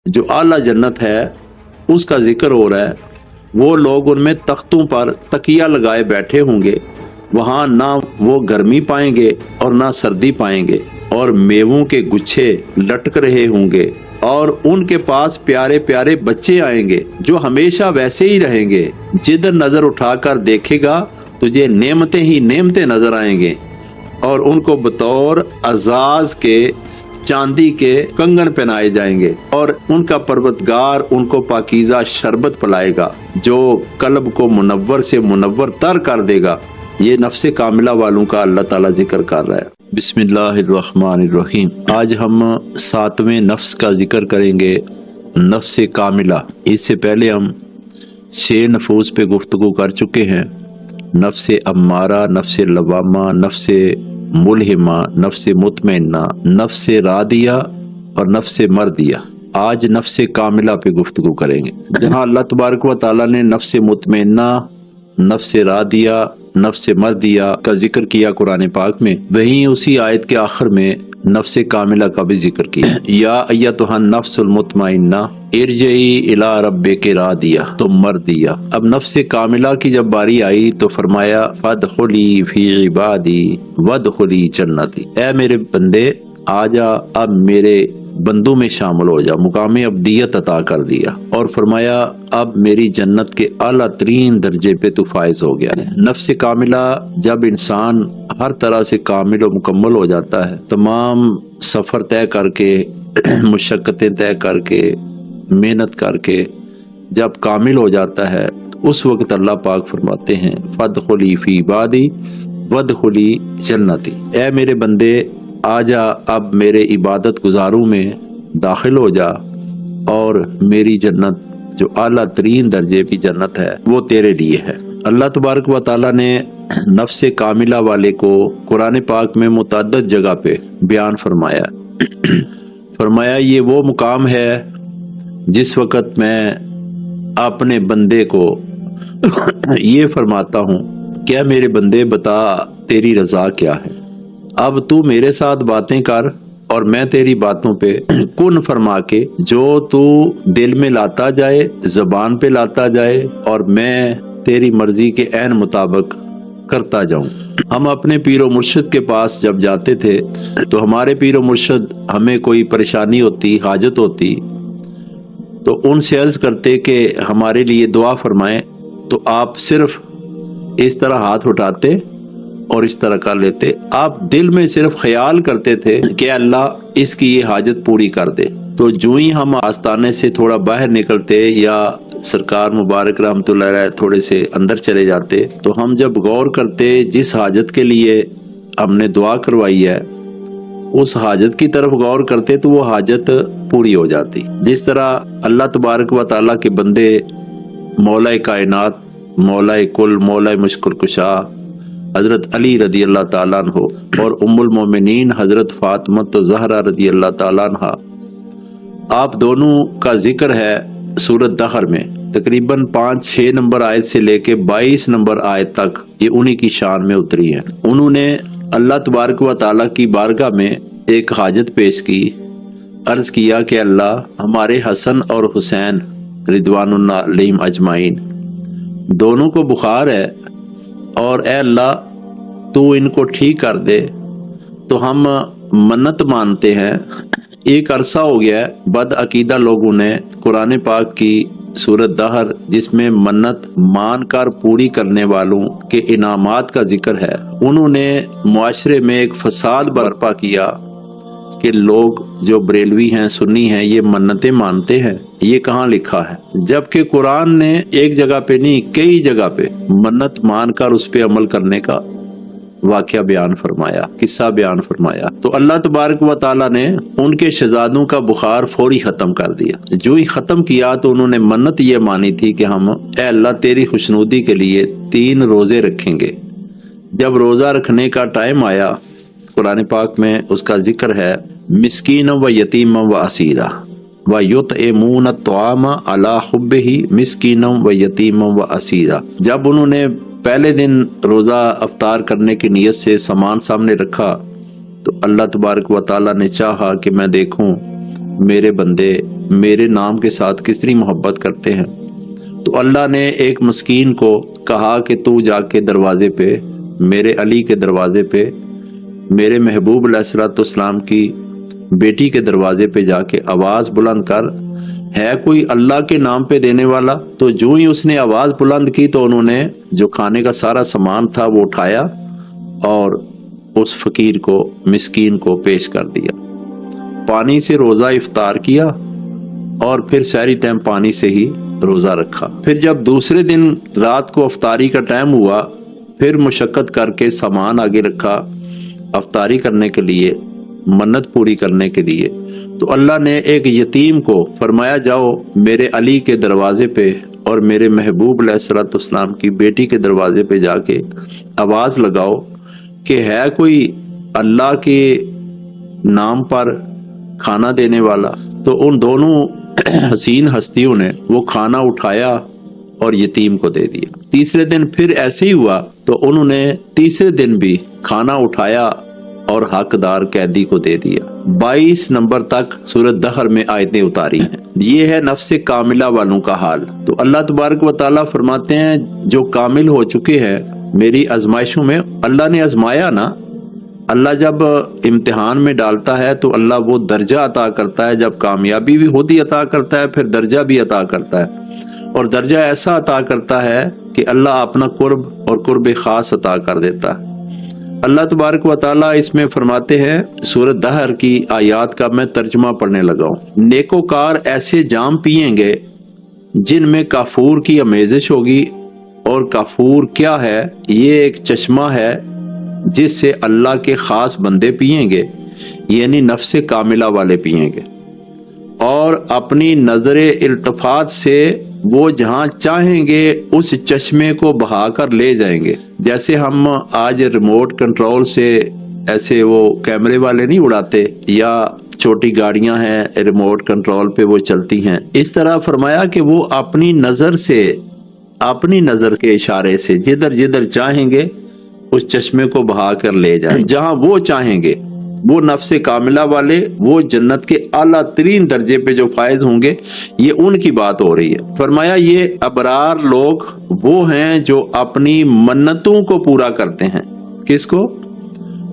جو اعلی جنت ہے اس کا ذکر ہو رہا ہے۔ وہ لوگ ان میں تختوں پر تکیہ لگائے بیٹھے ہوں گے، وہاں نہ وہ گرمی پائیں گے اور نہ سردی پائیں گے، اور میووں کے گچھے لٹک رہے ہوں گے، اور ان کے پاس پیارے پیارے بچے آئیں گے جو ہمیشہ ویسے ہی رہیں گے۔ جدھر نظر اٹھا کر دیکھے گا تجھے نعمتیں ہی نعمتیں نظر آئیں گے، اور ان کو بطور اعزاز کے چاندی کے کنگن پہنائے جائیں گے، اور ان کا پروردگار ان کو پاکیزہ شربت پلائے گا جو قلب کو منور سے منور تر کر دے گا۔ یہ نفس کاملہ والوں کا اللہ تعالیٰ ذکر کر رہا ہے۔ بسم اللہ الرحمن الرحیم۔ آج ہم 7ویں نفس کا ذکر کریں گے، نفس کاملہ۔ اس سے پہلے ہم 6 نفوس پہ گفتگو کر چکے ہیں، نفس امارہ، نفس لوامہ، نفس ملہمہ، نفس مطمئنہ، نفس راضیہ اور نفس مردیہ۔ آج نفس کاملہ پہ گفتگو کریں گے، جہاں اللہ تبارک و تعالیٰ نے نفس مطمئنہ، نفس راضیہ، نفس مردیہ کا ذکر کیا قرآن پاک میں، وہیں اسی آیت کے آخر میں نفس کاملہ کا بھی ذکر کیا۔ یا ایتھا النفس المطمئنہ ارجعی الی ربک راضیہ، تو مردیہ۔ اب نفس کاملہ کی جب باری آئی تو فرمایا فادخلی فی عبادی وادخلی جنتی، اے میرے بندے آ جا، اب میرے بندوں میں شامل ہو جا، مقام ابدیت عطا کر دیا، اور فرمایا اب میری جنت کے اعلیٰ ترین درجے پہ تو فائز ہو گیا۔ نفس کاملہ جب انسان ہر طرح سے کامل و مکمل ہو جاتا ہے، تمام سفر طے کر کے، مشقتیں طے کر کے، محنت کر کے جب کامل ہو جاتا ہے، اس وقت اللہ پاک فرماتے ہیں فادخلی فی عبادی وادخلی جنتی، اے میرے بندے آ جا، اب میرے عبادت گزاروں میں داخل ہو جا، اور میری جنت جو اعلیٰ ترین درجے کی جنت ہے وہ تیرے لیے ہے۔ اللہ تبارک و تعالیٰ نے نفس کاملہ والے کو قرآن پاک میں متعدد جگہ پہ بیان فرمایا۔ فرمایا یہ وہ مقام ہے جس وقت میں اپنے بندے کو یہ فرماتا ہوں کہ میرے بندے بتا تیری رضا کیا ہے، اب تو میرے ساتھ باتیں کر اور میں تیری باتوں پہ کن فرما کے جو تو دل میں لاتا جائے، زبان پہ لاتا جائے، اور میں تیری مرضی کے عین مطابق کرتا جاؤں۔ ہم اپنے پیر و مرشد کے پاس جب جاتے تھے تو ہمارے پیر و مرشد ہمیں کوئی پریشانی ہوتی، حاجت ہوتی، تو ان سے عرض کرتے کہ ہمارے لیے دعا فرمائیں، تو آپ صرف اس طرح ہاتھ اٹھاتے اور اس طرح کر لیتے۔ آپ دل میں صرف خیال کرتے تھے کہ اللہ اس کی یہ حاجت پوری کر دے۔ تو جو ہی ہم آستانے سے تھوڑا باہر نکلتے یا سرکار مبارک رحمت اللہ علیہ تھوڑے سے اندر چلے جاتے، تو ہم جب غور کرتے جس حاجت کے لیے ہم نے دعا کروائی ہے اس حاجت کی طرف غور کرتے تو وہ حاجت پوری ہو جاتی۔ جس طرح اللہ تبارک و تعالیٰ کے بندے مولا کائنات، مولا کل، مولا مشکل کشا حضرت علی رضی اللہ تعالیٰ عنہ اور ام المومنین حضرت فاطمہ زہرا رضی اللہ تعالیٰ عنہ، آپ دونوں کا ذکر ہے سورۃ دہر میں، تقریباً 5-6 نمبر آیت سے لے کے 22 نمبر آیت تک یہ انہی کی شان میں اتری ہے۔ انہوں نے اللہ تبارک و تعالیٰ کی بارگاہ میں ایک حاجت پیش کی، عرض کیا کہ اللہ ہمارے حسن اور حسین رضوان اللہ علیہم اجمعین دونوں کو بخار ہے، اور اے اللہ تو ان کو ٹھیک کر دے، تو ہم منت مانتے ہیں۔ ایک عرصہ ہو گیا ہے بد عقیدہ لوگوں نے قرآن پاک کی سورۃ دہر جس میں منت مان کر پوری کرنے والوں کے انعامات کا ذکر ہے، انہوں نے معاشرے میں ایک فساد برپا کیا کہ لوگ جو بریلوی ہیں، سنی ہیں، یہ منتیں مانتے ہیں۔ یہ کہاں لکھا ہے؟ جبکہ قرآن نے ایک جگہ پہ نہیں کئی جگہ پہ منت مان کر اس پہ عمل کرنے کا واقعہ بیان فرمایا، قصہ بیان فرمایا۔ تو اللہ تبارک و تعالیٰ نے ان کے شہزادوں کا بخار فوری ختم کر دیا۔ جو ہی ختم کیا تو انہوں نے منت یہ مانی تھی کہ ہم اے اللہ تیری خوشنودی کے لیے 3 روزے رکھیں گے۔ جب روزہ رکھنے کا ٹائم آیا، قرآن پاک میں اس کا ذکر ہے مسکین و یتیم و اسیرا وَيُطْعِمُونَ الطَّعَامَ عَلَىٰ حُبِّهِ مِسْكِینًا وَيَتِیمًا وَأَسِیرًا۔ جب انہوں نے پہلے دن روزہ افطار کرنے کی نیت سے سامان سامنے رکھا تو اللہ تبارک و تعالیٰ نے چاہا کہ میں دیکھوں میرے بندے میرے نام کے ساتھ کتنی محبت کرتے ہیں۔ تو اللہ نے ایک مسکین کو کہا کہ تو جا کے دروازے پہ، میرے علی کے دروازے پہ، میرے محبوب علیہ الصلوۃ والسلام کی بیٹی کے دروازے پہ جا کے آواز بلند کر، ہے کوئی اللہ کے نام پہ دینے والا؟ تو جو ہی اس نے آواز بلند کی تو انہوں نے جو کھانے کا سارا سامان تھا وہ اٹھایا اور اس فقیر کو، مسکین کو پیش کر دیا۔ پانی سے روزہ افطار کیا اور پھر سحری ٹائم پانی سے ہی روزہ رکھا۔ پھر جب دوسرے دن رات کو افطاری کا ٹائم ہوا، پھر مشقت کر کے سامان آگے رکھا افطاری کرنے کے لیے، منت پوری کرنے کے لیے۔ تو اللہ نے ایک یتیم کو فرمایا جاؤ میرے علی کے دروازے پہ اور میرے محبوب علیہ الصلوۃ والسلام کی بیٹی کے دروازے پہ جا کے آواز لگاؤ کہ ہے کوئی اللہ کے نام پر کھانا دینے والا؟ تو ان دونوں حسین ہستیوں نے وہ کھانا اٹھایا اور یتیم کو دے دیا۔ تیسرے دن پھر ایسے ہی ہوا تو انہوں نے تیسرے دن بھی کھانا اٹھایا اور حقدار قیدی کو دے دیا۔ 22 نمبر تک سورۃ دہر میں آیتیں اتاری ہیں۔ یہ ہے نفس کاملہ والوں کا حال۔ تو اللہ تبارک و تعالیٰ فرماتے ہیں جو کامل ہو چکے ہیں میری آزمائشوں میں، اللہ نے آزمایا نا، اللہ جب امتحان میں ڈالتا ہے تو اللہ وہ درجہ عطا کرتا ہے، جب کامیابی بھی خود ہی عطا کرتا ہے پھر درجہ بھی عطا کرتا ہے، اور درجہ ایسا عطا کرتا ہے کہ اللہ اپنا قرب اور قرب خاص عطا کر دیتا ہے۔ اللہ تبارک و تعالیٰ اس میں فرماتے ہیں، سورۃ دہر کی آیات کا میں ترجمہ پڑھنے لگا ہوں۔ نیکوکار ایسے جام پیئیں گے جن میں کافور کی آمیزش ہوگی، اور کافور کیا ہے؟ یہ ایک چشمہ ہے جس سے اللہ کے خاص بندے پیئیں گے، یعنی نفس کاملہ والے پیئیں گے، اور اپنی نظر التفات سے وہ جہاں چاہیں گے اس چشمے کو بہا کر لے جائیں گے۔ جیسے ہم آج ریموٹ کنٹرول سے ایسے وہ کیمرے والے نہیں اڑاتے، یا چھوٹی گاڑیاں ہیں ریموٹ کنٹرول پہ وہ چلتی ہیں، اس طرح فرمایا کہ وہ اپنی نظر سے، اپنی نظر کے اشارے سے جدھر جدھر چاہیں گے اس چشمے کو بہا کر لے جائیں، جہاں وہ چاہیں گے۔ وہ نفس کاملہ والے، وہ جنت کے اعلیٰ ترین درجے پہ جو فائز ہوں گے، یہ ان کی بات ہو رہی ہے۔ فرمایا یہ ابرار لوگ وہ ہیں جو اپنی منتوں کو پورا کرتے ہیں۔ کس کو؟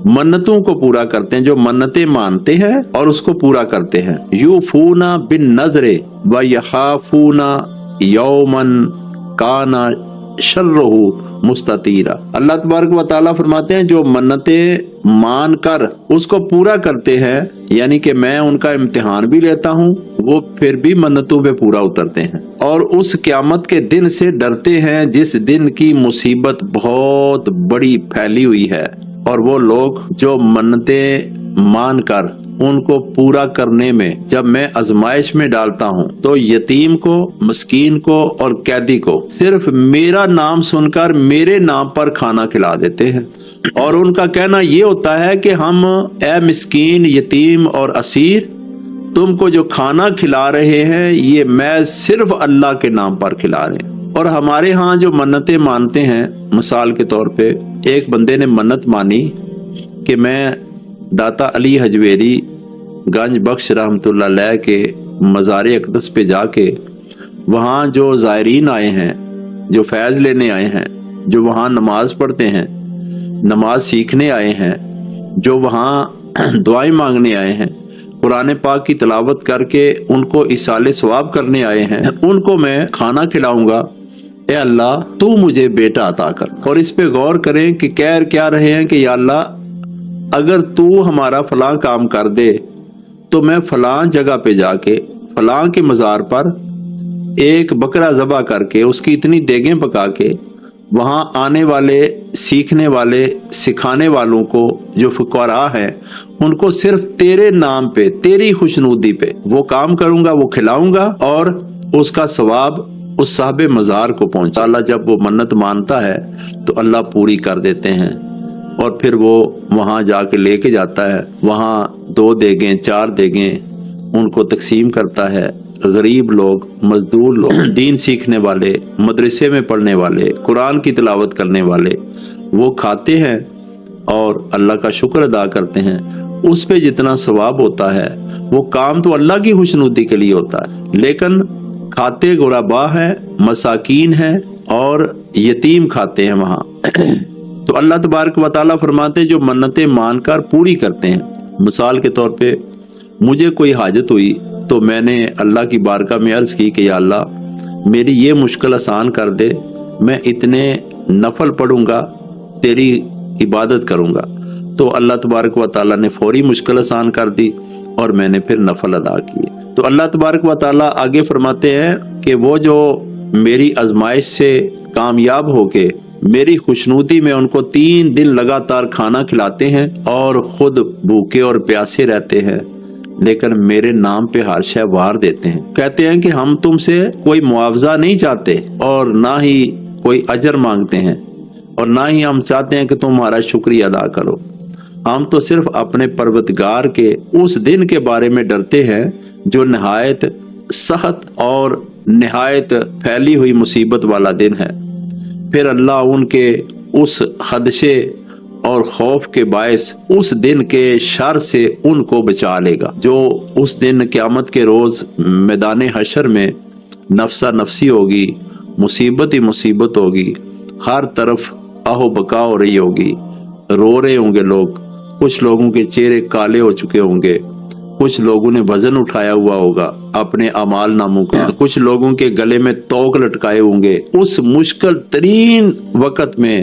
منتوں کو پورا کرتے ہیں، جو منتیں مانتے ہیں اور اس کو پورا کرتے ہیں۔ یوفون بالنذر ویخافون یوما کان شرہ مستطیرا۔ اللہ تبارک و تعالیٰ فرماتے ہیں جو منتیں مان کر اس کو پورا کرتے ہیں، یعنی کہ میں ان کا امتحان بھی لیتا ہوں، وہ پھر بھی منتوں پہ پورا اترتے ہیں، اور اس قیامت کے دن سے ڈرتے ہیں جس دن کی مصیبت بہت بڑی پھیلی ہوئی ہے۔ اور وہ لوگ جو منتیں مان کر ان کو پورا کرنے میں جب میں آزمائش میں ڈالتا ہوں تو یتیم کو، مسکین کو اور قیدی کو صرف میرا نام سن کر میرے نام پر کھانا کھلا دیتے ہیں، اور ان کا کہنا یہ ہوتا ہے کہ ہم، اے مسکین، یتیم اور اسیر، تم کو جو کھانا کھلا رہے ہیں یہ میں صرف اللہ کے نام پر کھلا رہے ہیں۔ اور ہمارے ہاں جو منتیں مانتے ہیں، مثال کے طور پہ ایک بندے نے منت مانی کہ میں داتا علی حجویری گنج بخش رحمت اللہ علیہ کے مزار اقدس پہ جا کے وہاں جو زائرین آئے ہیں، جو فیض لینے آئے ہیں، جو وہاں نماز پڑھتے ہیں، نماز سیکھنے آئے ہیں، جو وہاں دعائیں مانگنے آئے ہیں، قرآن پاک کی تلاوت کر کے ان کو ایصال ثواب کرنے آئے ہیں، ان کو میں کھانا کھلاؤں گا۔ اے اللہ تو مجھے بیٹا عطا کر۔ اور اس پہ غور کریں کہ کہہ کیا رہے ہیں کہ یا اللہ اگر تو ہمارا فلاں کام کر دے تو میں فلاں جگہ پہ جا کے فلاں کے مزار پر ایک بکرا ذبح کر کے اس کی اتنی دیگیں پکا کے وہاں آنے والے، سیکھنے والے، سکھانے والوں کو جو فقراء ہیں ان کو صرف تیرے نام پہ، تیری خوشنودی پہ وہ کام کروں گا، وہ کھلاؤں گا، اور اس کا ثواب اس صاحب مزار کو پہنچا۔ اللہ جب وہ منت مانتا ہے تو اللہ پوری کر دیتے ہیں، اور پھر وہ وہاں جا کے لے کے جاتا ہے، وہاں 2 دیگیں 4 دیگیں ان کو تقسیم کرتا ہے۔ غریب لوگ، مزدور لوگ، دین سیکھنے والے، مدرسے میں پڑھنے والے، قرآن کی تلاوت کرنے والے، وہ کھاتے ہیں اور اللہ کا شکر ادا کرتے ہیں۔ اس پہ جتنا ثواب ہوتا ہے وہ کام تو اللہ کی خوشنودی کے لیے ہوتا ہے، لیکن کھاتے غربا ہیں، مساکین ہیں اور یتیم کھاتے ہیں وہاں۔ تو اللہ تبارک و تعالیٰ فرماتے ہیں جو منتیں مان کر پوری کرتے ہیں، مثال کے طور پہ مجھے کوئی حاجت ہوئی تو میں نے اللہ کی بارگاہ میں عرض کی کہ یا اللہ میری یہ مشکل آسان کر دے، میں اتنے نفل پڑھوں گا، تیری عبادت کروں گا، تو اللہ تبارک و تعالیٰ نے فوری مشکل آسان کر دی اور میں نے پھر نفل ادا کیے۔ تو اللہ تبارک و تعالیٰ آگے فرماتے ہیں کہ وہ جو میری آزمائش سے کامیاب ہو کے میری خوشنودی میں ان کو 3 دن لگاتار کھانا کھلاتے ہیں اور خود بھوکے اور پیاسے رہتے ہیں، لیکن میرے نام پہ ہر شے وار دیتے ہیں، کہتے ہیں کہ ہم تم سے کوئی معاوضہ نہیں چاہتے اور نہ ہی کوئی اجر مانگتے ہیں اور نہ ہی ہم چاہتے ہیں کہ تم ہمارا شکریہ ادا کرو، ہم تو صرف اپنے پروردگار کے اس دن کے بارے میں ڈرتے ہیں جو نہایت سخت اور نہایت پھیلی ہوئی مصیبت والا دن ہے۔ پھر اللہ ان کے اس خدشے اور خوف کے باعث اس دن کے شر سے ان کو بچا لے گا، جو اس دن قیامت کے روز میدان حشر میں نفسا نفسی ہوگی، مصیبت ہی مصیبت ہوگی، ہر طرف آہو بکا ہو رہی ہوگی، رو رہے ہوں گے لوگ، کچھ لوگوں کے چہرے کالے ہو چکے ہوں گے، کچھ لوگوں نے وزن اٹھایا ہوا ہوگا اپنے اعمال ناموں کا، کچھ لوگوں کے گلے میں توق لٹکائے ہوں گے۔ اس مشکل ترین وقت میں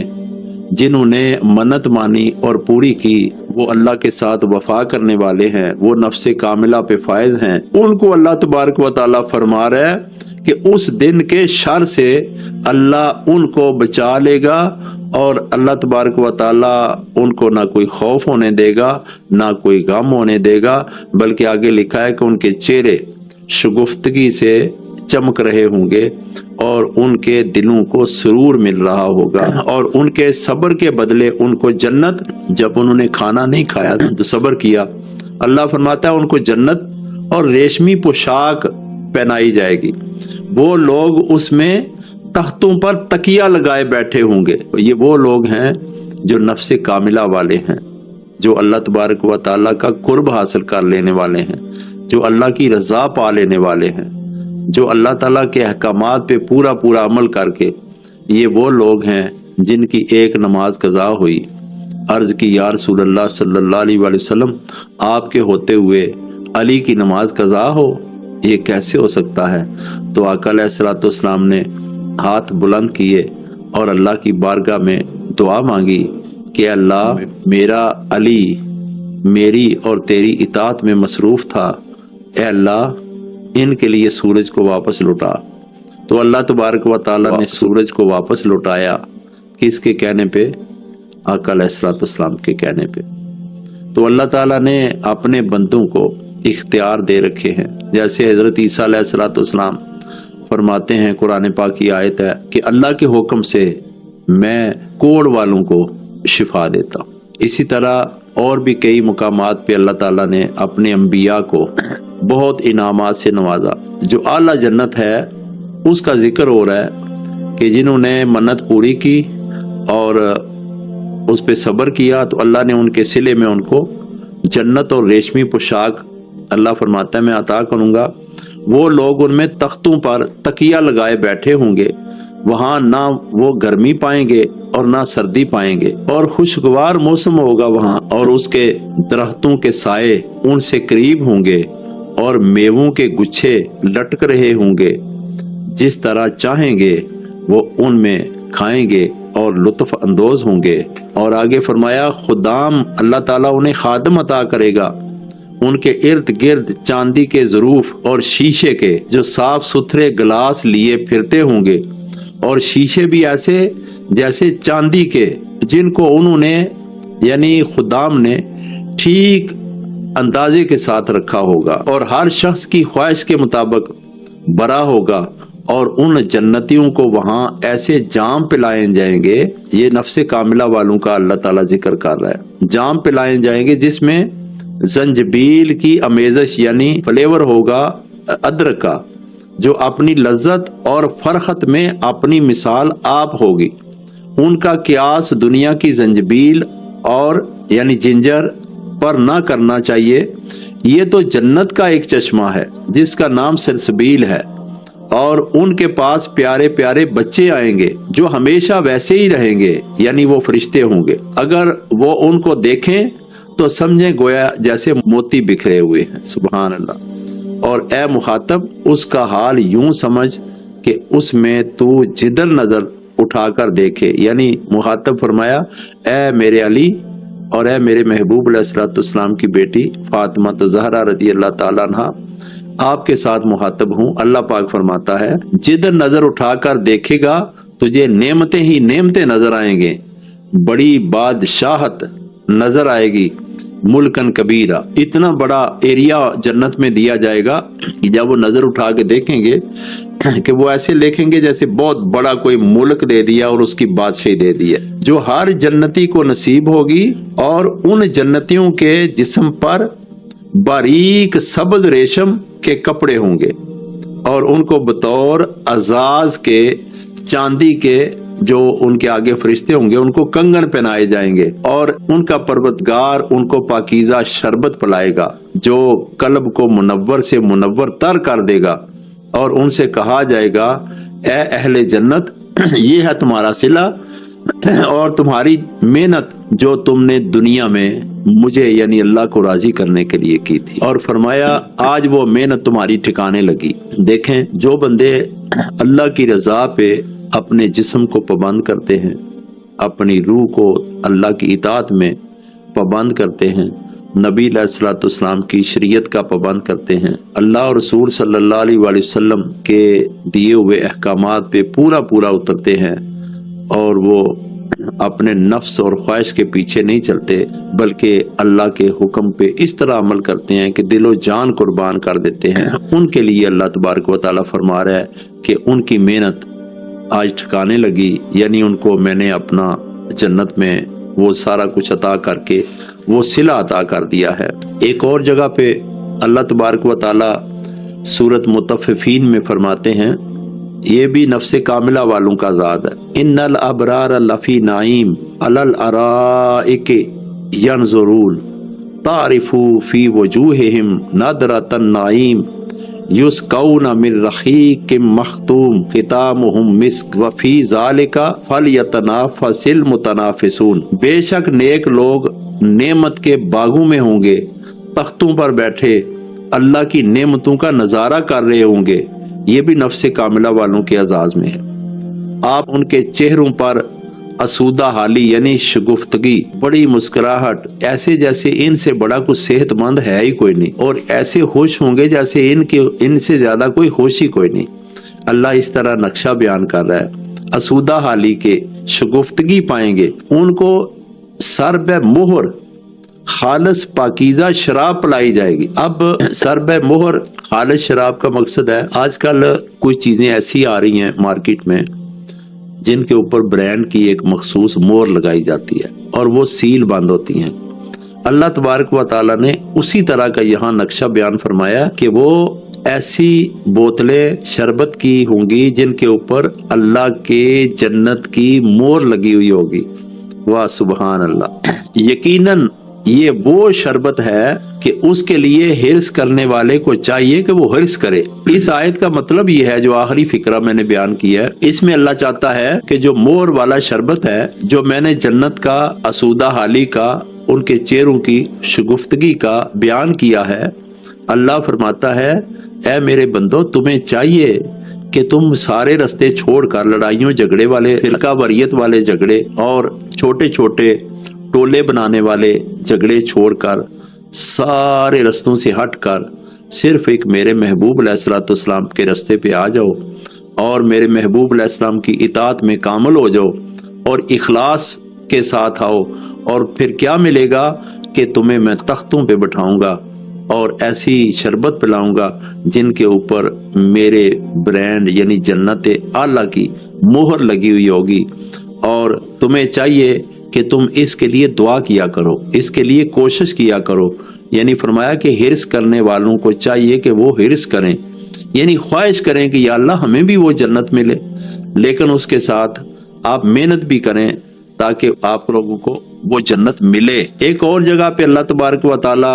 جنہوں نے منت مانی اور پوری کی وہ اللہ کے ساتھ وفا کرنے والے ہیں، وہ نفس کاملہ پہ فائز ہیں، ان کو اللہ تبارک و تعالیٰ فرما رہا ہے کہ اس دن کے شر سے اللہ ان کو بچا لے گا اور اللہ تبارک و تعالیٰ ان کو نہ کوئی خوف ہونے دے گا نہ کوئی غم ہونے دے گا، بلکہ آگے لکھا ہے کہ ان کے چہرے شگفتگی سے چمک رہے ہوں گے اور ان کے دلوں کو سرور مل رہا ہوگا، اور ان کے صبر کے بدلے ان کو جنت، جب انہوں نے کھانا نہیں کھایا تو صبر کیا، اللہ فرماتا ہے ان کو جنت اور ریشمی پوشاک پہنائی جائے گی، وہ لوگ اس میں تختوں پر تکیہ لگائے بیٹھے ہوں گے۔ یہ وہ لوگ ہیں جو نفس کاملہ والے ہیں، جو اللہ تبارک و تعالیٰ کا قرب حاصل کر لینے والے ہیں، جو اللہ کی رضا پا لینے والے ہیں، جو اللہ تعالیٰ کے احکامات پہ پورا پورا عمل کر کے، یہ وہ لوگ ہیں جن کی ایک نماز قضا ہوئی، عرض کی یا رسول اللہ صلی اللہ علیہ وآلہ وسلم آپ کے ہوتے ہوئے علی کی نماز قضا ہو، یہ کیسے ہو سکتا ہے؟ تو آقا علیہ الصلوۃ والسلام نے ہاتھ بلند کیے اور اللہ کی بارگاہ میں دعا مانگی کہ اللہ میرا علی میری اور تیری اطاعت میں مصروف تھا، اے اللہ ان کے لیے سورج کو واپس لوٹا۔ تو اللہ تبارک و تعالیٰ نے سورج کو واپس لوٹایا، کس کے کہنے پہ؟ آقا علیہ الصلوۃ والسلام کے کہنے پہ۔ تو اللہ تعالیٰ نے اپنے بندوں کو اختیار دے رکھے ہیں، جیسے حضرت عیسیٰ علیہ الصلوۃ والسلام فرماتے ہیں، قرآن پاک کی آیت ہے کہ اللہ کے حکم سے میں کوڑ والوں کو شفا دیتا ہوں۔ اسی طرح اور بھی کئی مقامات پہ اللہ تعالیٰ نے اپنے انبیاء کو بہت انعامات سے نوازا۔ جو اعلیٰ جنت ہے اس کا ذکر ہو رہا ہے کہ جنہوں نے منت پوری کی اور اس پہ صبر کیا تو اللہ نے ان کے صلے میں ان کو جنت اور ریشمی پوشاک اللہ فرماتا ہے میں عطا کروں گا۔ وہ لوگ ان میں تختوں پر تکیہ لگائے بیٹھے ہوں گے، وہاں نہ وہ گرمی پائیں گے اور نہ سردی پائیں گے، اور خوشگوار موسم ہوگا وہاں، اور اس کے درختوں کے سائے ان سے قریب ہوں گے اور میووں کے گچھے لٹک رہے ہوں گے، جس طرح چاہیں گے وہ ان میں کھائیں گے اور لطف اندوز ہوں گے۔ اور آگے فرمایا خدام اللہ تعالیٰ انہیں خادم عطا کرے گا، ان کے ارد گرد چاندی کے ظروف اور شیشے کے جو صاف ستھرے گلاس لیے پھرتے ہوں گے، اور شیشے بھی ایسے جیسے چاندی کے جن کو انہوں نے یعنی خدام نے ٹھیک اندازے کے ساتھ رکھا ہوگا، اور ہر شخص کی خواہش کے مطابق برا ہوگا، اور ان جنتیوں کو وہاں ایسے جام پلائے جائیں گے، یہ نفس کاملہ والوں کا اللہ تعالیٰ ذکر کر رہا ہے، جام پلائے جائیں گے جس میں زنجبیل کی امیزش یعنی فلیور ہوگا ادرک کا، جو اپنی لذت اور فرخت میں اپنی مثال آپ ہوگی۔ ان کا قیاس دنیا کی زنجبیل اور یعنی جنجر پر نہ کرنا چاہیے، یہ تو جنت کا ایک چشمہ ہے جس کا نام سلسبیل ہے، اور ان کے پاس پیارے پیارے بچے آئیں گے جو ہمیشہ ویسے ہی رہیں گے، یعنی وہ فرشتے ہوں گے۔ اگر وہ ان کو دیکھیں تو سمجھیں گویا جیسے موتی بکھرے ہوئے ہیں۔ سبحان اللہ۔ اور اے مخاطب، اس کا حال یوں سمجھ کہ اس میں تو جدھر نظر اٹھا کر دیکھے، یعنی مخاطب فرمایا اے میرے علی اور اے میرے محبوب علیہ الصلوۃ والسلام کی بیٹی فاطمہ زہرا رضی اللہ تعالیٰ عنہا، آپ کے ساتھ مخاطب ہوں۔ اللہ پاک فرماتا ہے جدھر نظر اٹھا کر دیکھے گا تجھے نعمتیں ہی نعمتیں نظر آئیں گے، بڑی بادشاہت نظر آئے گی، ملکن کبیرہ، اتنا بڑا ایریا جنت میں دیا جائے گا کہ جب وہ نظر اٹھا کے دیکھیں گے کہ وہ ایسے دیکھیں گے جیسے بہت بڑا کوئی ملک دے دیا اور اس کی بادشاہی دے دی ہے، جو ہر جنتی کو نصیب ہوگی۔ اور ان جنتیوں کے جسم پر باریک سبز ریشم کے کپڑے ہوں گے، اور ان کو بطور اعزاز کے چاندی کے جو ان کے آگے فرشتے ہوں گے ان کو کنگن پہنائے جائیں گے، اور ان کا پروردگار ان کو پاکیزہ شربت پلائے گا جو قلب کو منور سے منور تر کر دے گا، اور ان سے کہا جائے گا اے اہل جنت، یہ ہے تمہارا صلہ اور تمہاری محنت جو تم نے دنیا میں مجھے یعنی اللہ کو راضی کرنے کے لیے کی تھی، اور فرمایا آج وہ محنت تمہاری ٹھکانے لگی۔ دیکھیں، جو بندے اللہ کی رضا پہ اپنے جسم کو پابند کرتے ہیں، اپنی روح کو اللہ کی اطاعت میں پابند کرتے ہیں، نبی علیہ الصلوۃ والسلام کی شریعت کا پابند کرتے ہیں، اللہ اور رسول صلی اللہ علیہ وآلہ وسلم کے دیے ہوئے احکامات پہ پورا اترتے ہیں، اور وہ اپنے نفس اور خواہش کے پیچھے نہیں چلتے بلکہ اللہ کے حکم پہ اس طرح عمل کرتے ہیں کہ دل و جان قربان کر دیتے ہیں، ان کے لیے اللہ تبارک و تعالیٰ فرما رہا ہے کہ ان کی محنت آج ٹھکانے لگی، یعنی ان کو میں نے اپنا جنت میں وہ سارا کچھ عطا کر کے وہ صلہ عطا کر دیا ہے۔ ایک اور جگہ پہ اللہ تبارک و تعالیٰ سورۃ مطففین میں فرماتے ہیں، یہ بھی نفس کاملہ والوں کا ذات ہے، ان الابرار لفی نعیم علی الارائک ینظرون تعرف فی وجوہہم نضرۃ النعیم یسقون من رحیق مختوم ختامہ مسک وفی ذلک فلیتنافس المتنافسون۔ بے شک نیک لوگ نعمت کے باغوں میں ہوں گے، تختوں پر بیٹھے اللہ کی نعمتوں کا نظارہ کر رہے ہوں گے، یہ بھی نفس کاملہ والوں کے اعزاز میں ہے۔ آپ ان کے چہروں پر اسودہ حالی یعنی شگفتگی، بڑی مسکراہٹ، ایسے جیسے ان سے بڑا کچھ صحت مند ہے ہی کوئی نہیں، اور ایسے خوش ہوں گے جیسے ان سے زیادہ کوئی خوش ہی کوئی نہیں۔ اللہ اس طرح نقشہ بیان کر رہا ہے، اسودہ حالی کے شگفتگی پائیں گے، ان کو سر بے مہر خالص پاکیزہ شراب پلائی جائے گی۔ اب سر بے مہر خالص شراب کا مقصد ہے، آج کل کچھ چیزیں ایسی آ رہی ہیں مارکیٹ میں جن کے اوپر برانڈ کی ایک مخصوص مہر لگائی جاتی ہے اور وہ سیل بند ہوتی ہیں۔ اللہ تبارک و تعالیٰ نے اسی طرح کا یہاں نقشہ بیان فرمایا کہ وہ ایسی بوتلیں شربت کی ہوں گی جن کے اوپر اللہ کے جنت کی مہر لگی ہوئی ہوگی۔ واہ سبحان اللہ! یقیناً یہ وہ شربت ہے کہ اس کے لیے حرص کرنے والے کو چاہیے کہ وہ حرص کرے۔ اس آیت کا مطلب یہ ہے، جو آخری فقرہ میں نے بیان کیا ہے، اس میں اللہ چاہتا ہے کہ جو مہر والا شربت ہے، جو میں نے جنت کا اسودہ حالی کا ان کے چہروں کی شگفتگی کا بیان کیا ہے، اللہ فرماتا ہے اے میرے بندو، تمہیں چاہیے کہ تم سارے رستے چھوڑ کر لڑائیوں جھگڑے والے، فرقہ واریت والے جھگڑے اور چھوٹے چھوٹے ٹولے بنانے والے جھگڑے چھوڑ کر سارے رستوں سے ہٹ کر صرف ایک میرے محبوب علیہ الصلوۃ والسلام کے رستے پہ آ جاؤ اور میرے محبوب علیہ السلام کی اطاعت میں کامل ہو جاؤ اور اخلاص کے ساتھ آؤ، اور پھر کیا ملے گا کہ تمہیں میں تختوں پہ بٹھاؤں گا اور ایسی شربت پلاؤں گا جن کے اوپر میرے برانڈ یعنی جنت اعلیٰ کی مہر لگی ہوئی ہوگی، اور تمہیں چاہیے کہ تم اس کے لیے دعا کیا کرو، اس کے لیے کوشش کیا کرو۔ یعنی فرمایا کہ حرص کرنے والوں کو چاہیے کہ وہ حرص کریں، یعنی خواہش کریں کہ یا اللہ ہمیں بھی وہ جنت ملے، لیکن اس کے ساتھ آپ محنت بھی کریں تاکہ آپ لوگوں کو وہ جنت ملے۔ ایک اور جگہ پہ اللہ تبارک و تعالی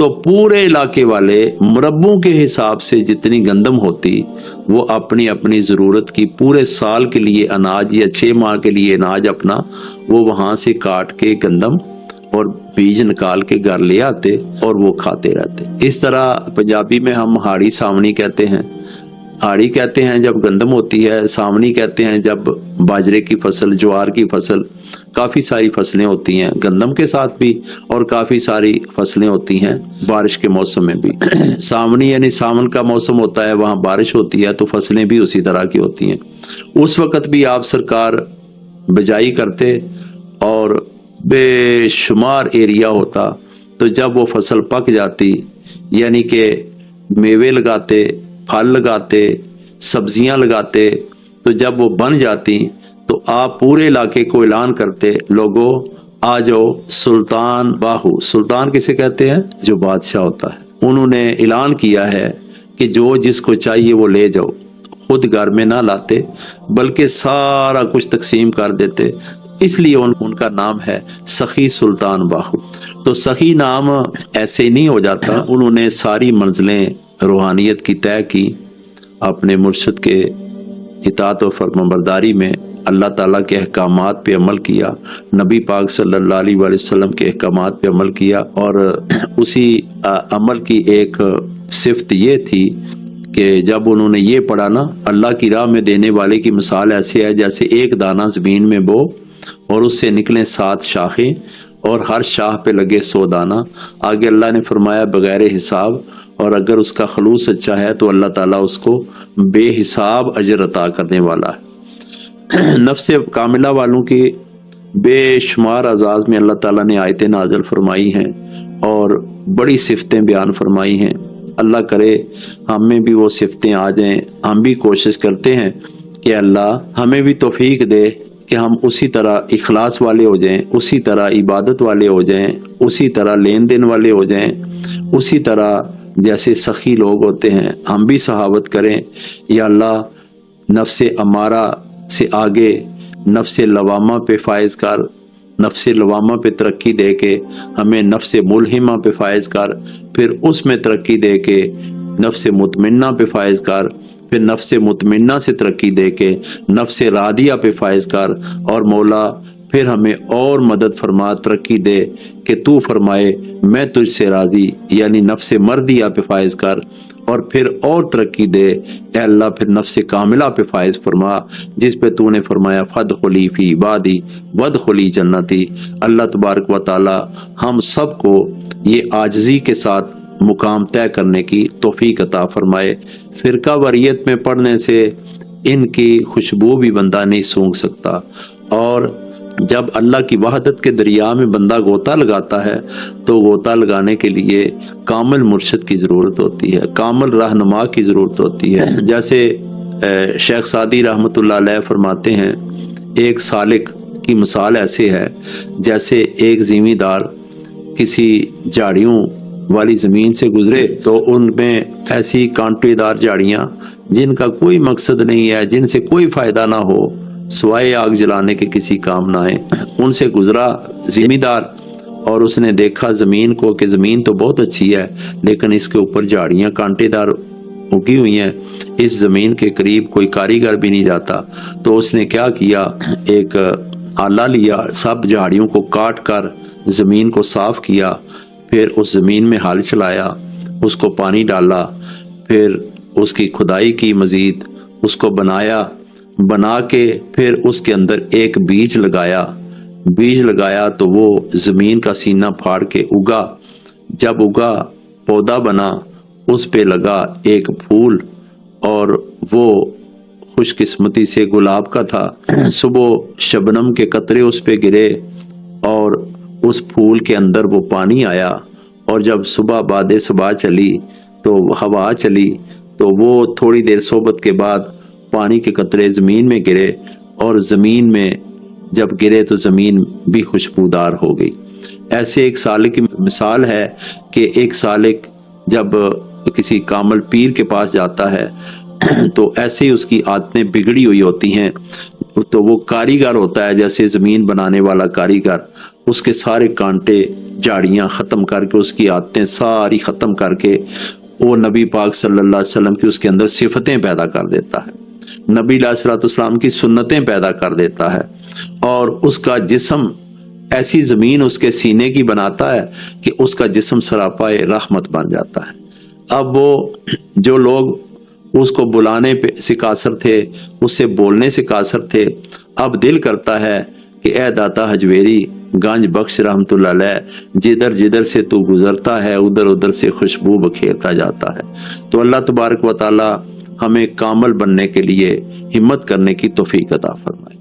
تو پورے علاقے والے مربوں کے حساب سے جتنی گندم ہوتی وہ اپنی اپنی ضرورت کی پورے سال کے لیے اناج یا 6 ماہ کے لیے اناج اپنا وہ وہاں سے کاٹ کے گندم اور بیج نکال کے گھر لے آتے اور وہ کھاتے رہتے. اس طرح پنجابی میں ہم ہاڑی سامنی کہتے ہیں. ہاڑی کہتے ہیں جب گندم ہوتی ہے، سامنی کہتے ہیں جب باجرے کی فصل، جوار کی فصل، کافی ساری فصلیں ہوتی ہیں گندم کے ساتھ بھی، اور کافی ساری فصلیں ہوتی ہیں بارش کے موسم میں بھی. سامنی یعنی ساون کا موسم ہوتا ہے، وہاں بارش ہوتی ہے تو فصلیں بھی اسی طرح کی ہوتی ہیں. اس وقت بھی آپ سرکار بجائی کرتے اور بے شمار ایریا ہوتا. تو جب وہ فصل پک جاتی، یعنی کہ میوے لگاتے، پھل لگاتے، سبزیاں لگاتے، تو جب وہ بن جاتی تو آپ پورے علاقے کو اعلان کرتے، لوگوں آ جاؤ سلطان باہو. سلطان کسے کہتے ہیں؟ جو بادشاہ ہوتا ہے. انہوں نے اعلان کیا ہے کہ جو جس کو چاہیے وہ لے جاؤ. خود گھر میں نہ لاتے بلکہ سارا کچھ تقسیم کر دیتے. اس لیے ان کا نام ہے سخی سلطان باہو. تو سخی نام ایسے نہیں ہو جاتا. انہوں نے ساری منزلیں روحانیت کی طے کی، اپنے مرشد کے اطاعت و فرمانبرداری میں اللہ تعالیٰ کے احکامات پہ عمل کیا، نبی پاک صلی اللہ علیہ وآلہ وسلم کے احکامات پہ عمل کیا. اور اسی عمل کی ایک صفت یہ تھی کہ جب انہوں نے یہ پڑھا نا، اللہ کی راہ میں دینے والے کی مثال ایسے ہے جیسے ایک دانہ زمین میں بو اور اس سے نکلیں 7 شاخیں اور ہر شاخ پہ لگے 100 دانہ. آگے اللہ نے فرمایا بغیر حساب، اور اگر اس کا خلوص اچھا ہے تو اللہ تعالیٰ اس کو بے حساب اجر عطا کرنے والا ہے. نفس کاملہ والوں کی بے شمار اعزاز میں اللہ تعالیٰ نے آیتیں نازل فرمائی ہیں اور بڑی صفتیں بیان فرمائی ہیں. اللہ کرے ہمیں بھی وہ صفتیں آ جائیں. ہم بھی کوشش کرتے ہیں کہ اللہ ہمیں بھی توفیق دے کہ ہم اسی طرح اخلاص والے ہو جائیں، اسی طرح عبادت والے ہو جائیں، اسی طرح لین دین والے ہو جائیں، اسی طرح جیسے سخی لوگ ہوتے ہیں ہم بھی صحابت کریں. یا اللہ نفس امارہ سے آگے نفس لوامہ پہ فائز کر، نفس لوامہ پہ ترقی دے کے ہمیں نفس ملہمہ پہ فائز کر، پھر اس میں ترقی دے کے نفس مطمئنہ پہ فائز کر، پھر نفس مطمئنہ سے ترقی دے کے نفس راضیہ پہ فائز کر، اور مولا پھر ہمیں اور مدد فرما، ترقی دے کہ تو فرمائے میں تجھ سے راضی، یعنی نفس مردیہ پہ فائز کر، اور پھر اور ترقی دے اے اللہ پھر نفس کاملہ پہ فائز فرما جس پہ تو نے فرمایا فادخلی فی عبادی وادخلی جنتی. اللہ تبارک و تعالی ہم سب کو یہ عاجزی کے ساتھ مقام طے کرنے کی توفیق عطا فرمائے. فرقہ واریت میں پڑھنے سے ان کی خوشبو بھی بندہ نہیں سونگھ سکتا، اور جب اللہ کی وحدت کے دریا میں بندہ غوطہ لگاتا ہے تو غوطہ لگانے کے لیے کامل مرشد کی ضرورت ہوتی ہے، کامل رہنما کی ضرورت ہوتی ہے. جیسے شیخ سعدی رحمۃ اللہ علیہ فرماتے ہیں ایک سالک کی مثال ایسے ہے جیسے ایک زمیندار کسی جھاڑیوں والی زمین سے گزرے تو ان میں ایسی کانٹے دار جھاڑیاں جن کا کوئی مقصد نہیں ہے، جن سے کوئی فائدہ نہ ہو سوائے آگ جلانے کے کسی کام نہ آئے، ان سے گزرا زمیندار اور اس نے دیکھا زمین کو کہ زمین تو بہت اچھی ہے لیکن اس کے اوپر جھاڑیاں کانٹے دار اگی ہوئی ہیں، اس زمین کے قریب کوئی کاریگر بھی نہیں جاتا. تو اس نے کیا کیا، ایک آلہ لیا، سب جھاڑیوں کو کاٹ کر زمین کو صاف کیا، پھر اس زمین میں ہل چلایا، اس کو پانی ڈالا، پھر اس کی کھدائی کی، مزید اس کو بنا کے پھر اس کے اندر ایک بیج لگایا تو وہ زمین کا سینہ پھاڑ کے اگا. جب اگا پودا بنا، اس پہ لگا ایک پھول اور وہ خوش قسمتی سے گلاب کا تھا. صبح شبنم کے قطرے اس پہ گرے اور اس پھول کے اندر وہ پانی آیا، اور جب صبح باد صبح چلی تو ہوا چلی تو وہ تھوڑی دیر صحبت کے بعد پانی کے قطرے زمین میں گرے، اور زمین میں جب گرے تو زمین بھی خوشبودار ہو گئی. ایسے ایک سالک کی مثال ہے کہ ایک سالک جب کسی کامل پیر کے پاس جاتا ہے تو ایسے ہی اس کی عادتیں بگڑی ہوئی ہوتی ہیں، تو وہ کاریگر ہوتا ہے جیسے زمین بنانے والا کاریگر، اس کے سارے کانٹے جاڑیاں ختم کر کے، اس کی عادتیں ساری ختم کر کے وہ نبی پاک صلی اللہ علیہ وسلم کی اس کے اندر صفتیں پیدا کر دیتا ہے، نبی علیہ الصلوۃ والسلام کی سنتیں پیدا کر دیتا ہے، اور اس کا جسم ایسی زمین اس کے سینے کی بناتا ہے کہ اس کا جسم سراپائے رحمت بن جاتا ہے۔ اب وہ جو لوگ اس کو بلانے سے قاصر تھے، اس سے بولنے سے قاصر تھے، اب دل کرتا ہے کہ اے داتا حجویری گنج بخش رحمت اللہ علیہ، جدھر جدھر سے تو گزرتا ہے ادھر ادھر سے خوشبو بکھیرتا جاتا ہے۔ تو اللہ تبارک و تعالی ہمیں کامل بننے کے لیے ہمت کرنے کی توفیق عطا فرمائے۔